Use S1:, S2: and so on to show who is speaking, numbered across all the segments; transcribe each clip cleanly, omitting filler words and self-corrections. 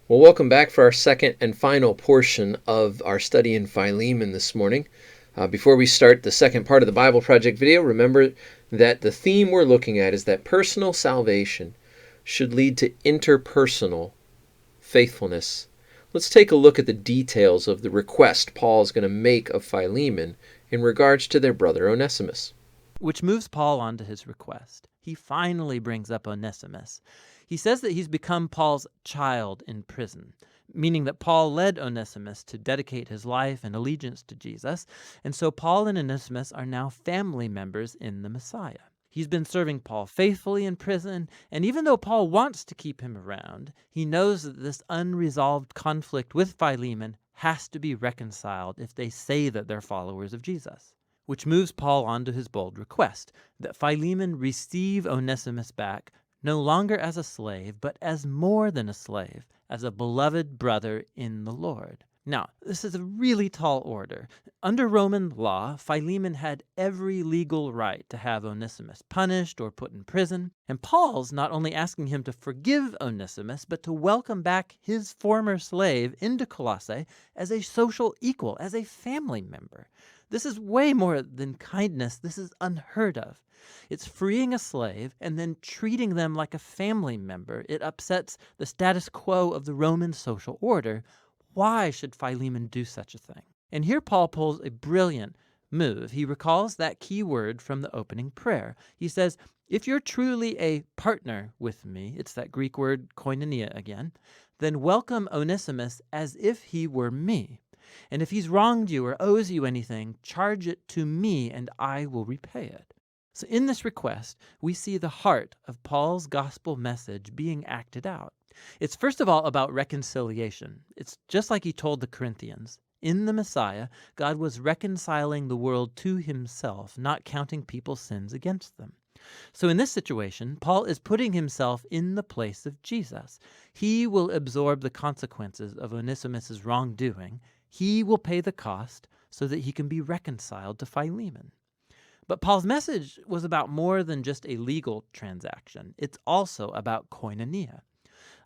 S1: Well, welcome back for our second and final portion of our study in Philemon this morning. Before we start the second part of the Bible Project video, remember that the theme we're looking at is that personal salvation should lead to interpersonal faithfulness. Let's take a look at the details of the request Paul is going to make of Philemon in regards to their brother Onesimus.
S2: Which moves Paul on to his request. He finally brings up Onesimus. He says that he's become Paul's child in prison, meaning that Paul led Onesimus to dedicate his life and allegiance to Jesus, and so Paul and Onesimus are now family members in the Messiah. He's been serving Paul faithfully in prison, and even though Paul wants to keep him around, he knows that this unresolved conflict with Philemon has to be reconciled if they say that they're followers of Jesus. Which moves Paul on to his bold request, that Philemon receive Onesimus back, no longer as a slave, but as more than a slave, as a beloved brother in the Lord. Now, this is a really tall order. Under Roman law, Philemon had every legal right to have Onesimus punished or put in prison, and Paul's not only asking him to forgive Onesimus, but to welcome back his former slave into Colossae as a social equal, as a family member. This is way more than kindness. This is unheard of. It's freeing a slave and then treating them like a family member. It upsets the status quo of the Roman social order. Why should Philemon do such a thing? And here Paul pulls a brilliant move. He recalls that key word from the opening prayer. He says, if you're truly a partner with me, it's that Greek word koinonia again, then welcome Onesimus as if he were me. And if he's wronged you or owes you anything, charge it to me and I will repay it. So in this request, we see the heart of Paul's gospel message being acted out. It's first of all about reconciliation. It's just like he told the Corinthians. In the Messiah, God was reconciling the world to himself, not counting people's sins against them. So in this situation, Paul is putting himself in the place of Jesus. He will absorb the consequences of Onesimus' wrongdoing. He will pay the cost so that he can be reconciled to Philemon. But Paul's message was about more than just a legal transaction. It's also about koinonia.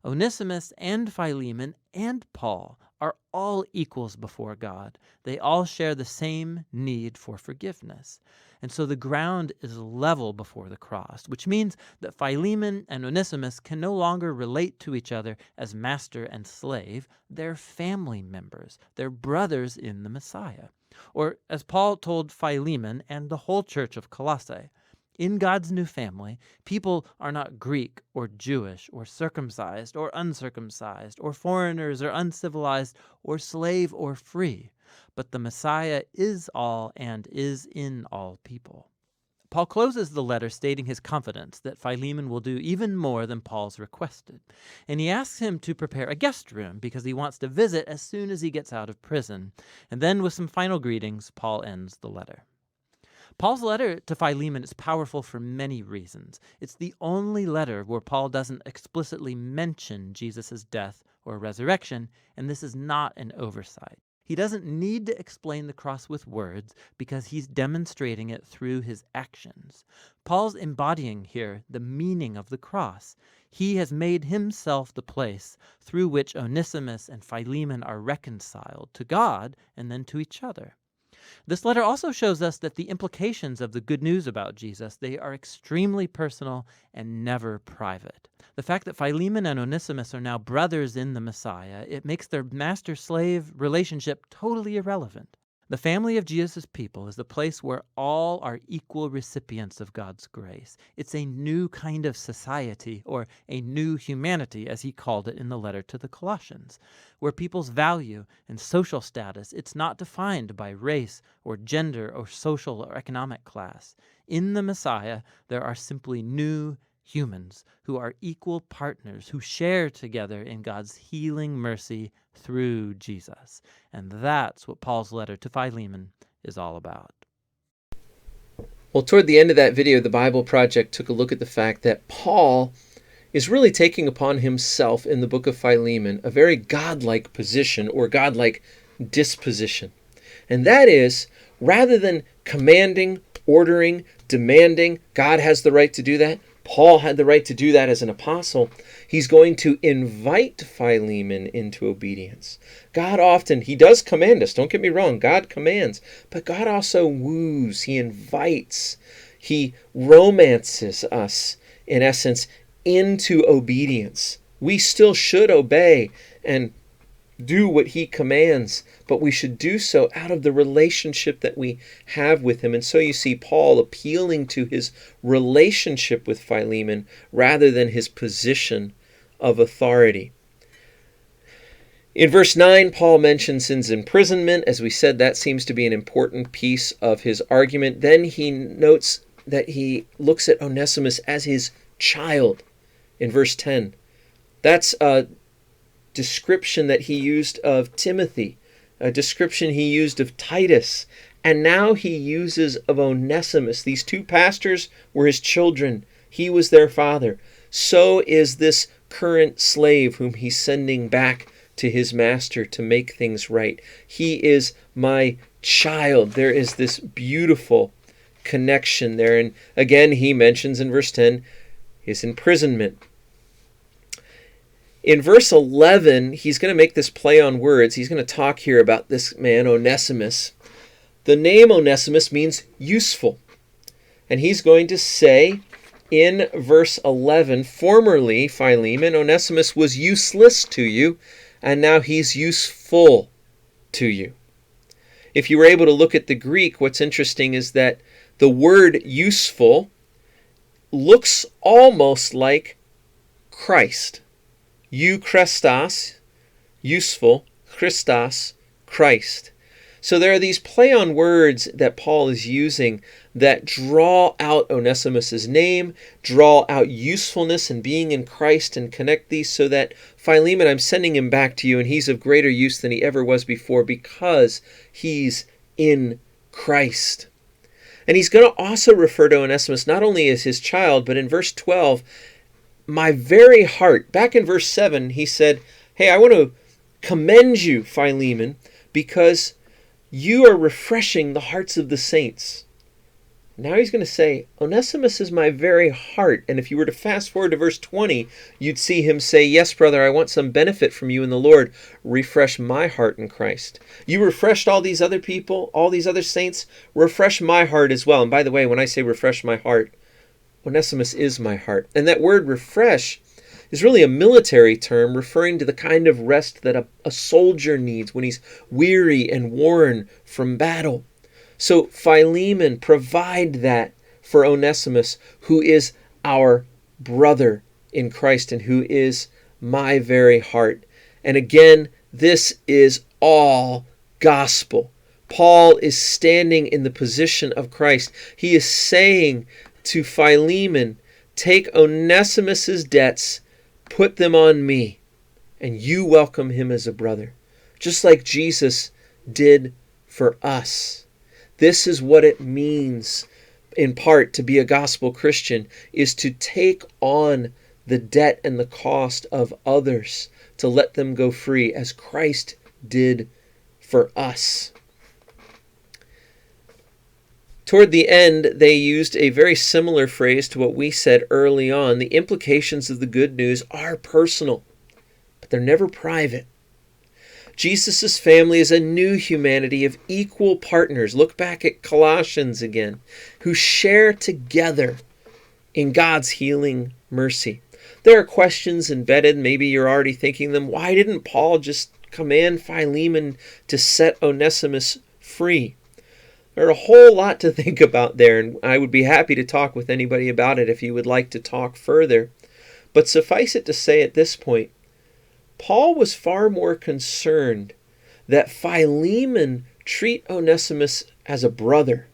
S2: Onesimus and Philemon and Paul are all equals before God. They all share the same need for forgiveness. And so the ground is level before the cross, which means that Philemon and Onesimus can no longer relate to each other as master and slave. They're family members. They're brothers in the Messiah. Or as Paul told Philemon and the whole church of Colossae, in God's new family, people are not Greek or Jewish or circumcised or uncircumcised or foreigners or uncivilized or slave or free, but the Messiah is all and is in all people. Paul closes the letter stating his confidence that Philemon will do even more than Paul's requested, and he asks him to prepare a guest room because he wants to visit as soon as he gets out of prison. And then with some final greetings, Paul ends the letter. Paul's letter to Philemon is powerful for many reasons. It's the only letter where Paul doesn't explicitly mention Jesus' death or resurrection, and this is not an oversight. He doesn't need to explain the cross with words because he's demonstrating it through his actions. Paul's embodying here the meaning of the cross. He has made himself the place through which Onesimus and Philemon are reconciled to God and then to each other. This letter also shows us that the implications of the good news about Jesus, they are extremely personal and never private. The fact that Philemon and Onesimus are now brothers in the Messiah, it makes their master-slave relationship totally irrelevant. The family of Jesus' people is the place where all are equal recipients of God's grace. It's a new kind of society, or a new humanity, as he called it in the letter to the Colossians, where people's value and social status, it's not defined by race or gender or social or economic class. In the Messiah, there are simply new humans who are equal partners, who share together in God's healing mercy through Jesus. And that's what Paul's letter to Philemon is all about.
S1: Well, toward the end of that video, the Bible Project took a look at the fact that Paul is really taking upon himself in the book of Philemon a very godlike position or godlike disposition. And that is, rather than commanding, ordering, demanding, God has the right to do that, Paul had the right to do that as an apostle. He's going to invite Philemon into obedience. God often, he does command us, don't get me wrong, God commands, but God also woos, he invites, he romances us, in essence, into obedience. We still should obey and do what he commands, but we should do so out of the relationship that we have with him. And so you see Paul appealing to his relationship with Philemon rather than his position of authority. In verse 9, Paul mentions his imprisonment. As we said, that seems to be an important piece of his argument. Then he notes that he looks at Onesimus as his child in verse 10. That's a description that he used of Timothy, a description he used of Titus, and now he uses of Onesimus. These two pastors were his children. He was their father. So is this current slave whom he's sending back to his master to make things right. He is my child. There is this beautiful connection there. And again, he mentions in verse 10 his imprisonment. In verse 11, he's going to make this play on words. He's going to talk here about this man, Onesimus. The name Onesimus means useful. And he's going to say in verse 11, formerly, Philemon, Onesimus was useless to you, and now he's useful to you. If you were able to look at the Greek, what's interesting is that the word useful looks almost like Christ. Euchrestos, useful, Christos, Christ. So there are these play on words that Paul is using that draw out Onesimus' name, draw out usefulness and being in Christ, and connect these so that Philemon, I'm sending him back to you, and he's of greater use than he ever was before because he's in Christ. And he's going to also refer to Onesimus not only as his child, but in verse 12, my very heart. Back in verse 7, he said, hey, I want to commend you, Philemon, because you are refreshing the hearts of the saints. Now he's going to say, Onesimus is my very heart. And if you were to fast forward to verse 20, you'd see him say, yes, brother, I want some benefit from you in the Lord. Refresh my heart in Christ. You refreshed all these other people, all these other saints. Refresh my heart as well. And by the way, when I say refresh my heart, Onesimus is my heart. And that word refresh is really a military term referring to the kind of rest that a soldier needs when he's weary and worn from battle. So Philemon, provide that for Onesimus, who is our brother in Christ and who is my very heart. And again, this is all gospel. Paul is standing in the position of Christ. He is saying to Philemon, take Onesimus's debts, put them on me, and you welcome him as a brother, just like Jesus did for us. This is what it means, in part, to be a gospel Christian, is to take on the debt and the cost of others, to let them go free, as Christ did for us. Toward the end, they used a very similar phrase to what we said early on. The implications of the good news are personal, but they're never private. Jesus' family is a new humanity of equal partners. Look back at Colossians again, who share together in God's healing mercy. There are questions embedded, maybe you're already thinking them. Why didn't Paul just command Philemon to set Onesimus free? There's a whole lot to think about there, and I would be happy to talk with anybody about it if you would like to talk further. But suffice it to say at this point, Paul was far more concerned that Philemon treat Onesimus as a brother,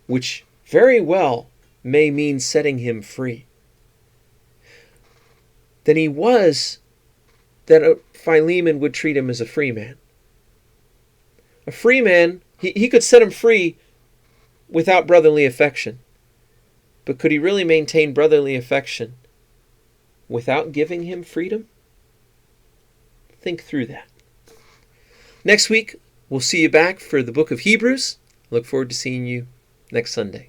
S1: which very well may mean setting him free, than he was that Philemon would treat him as a free man. A free man, he could set him free without brotherly affection. But could he really maintain brotherly affection without giving him freedom? Think through that. Next week, we'll see you back for the book of Hebrews. Look forward to seeing you next Sunday.